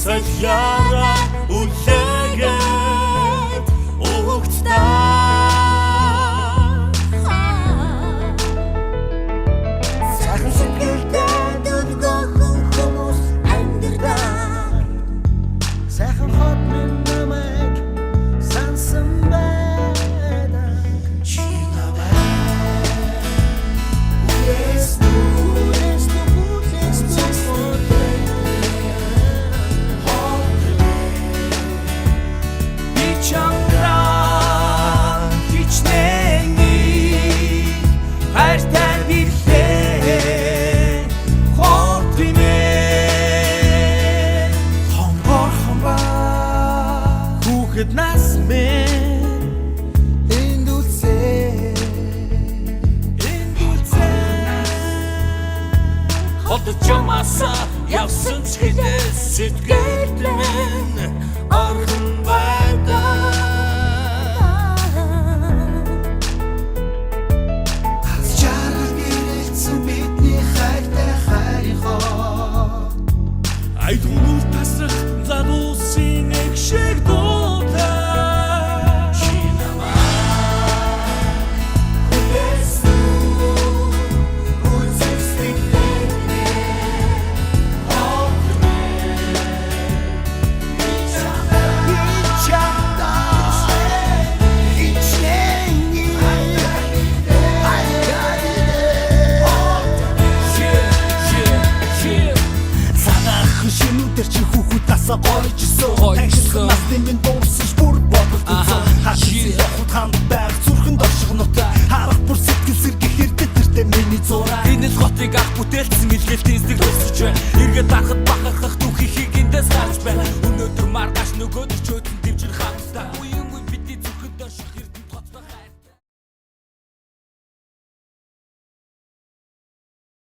Яра үлээгээд угтаа Сайхан сэтгэлдээ дөргөөн хүмүүс амьдраа Сайхан хот минь намайг сансан байдаг Чи намайг Үлээстүү нас мен индүцээ Хотод чамааса явсан ч хинээс сэтгэл минь орхон байдаг Чаргал гэрэлцэн бидний хайртай хайрхоо Айдгуул тасрах залуусын эгшиг Чи хүүхэд тасаа гойжсон Насны минь дуусаж бүр бодолцсон Хашийн явхад ханд байх зүрхэнд оршигнот Харах бүр сэтгэл сэргэхээр тэтэртэй миний зураа Энэ л хотыг ах бүтээлсэн илгээлтийн эсдэг өсөж байна Эргээд дарахад бахархах түүхийг эндээс гарч байна Өнөөдөр маргааш нөгөөдөр ч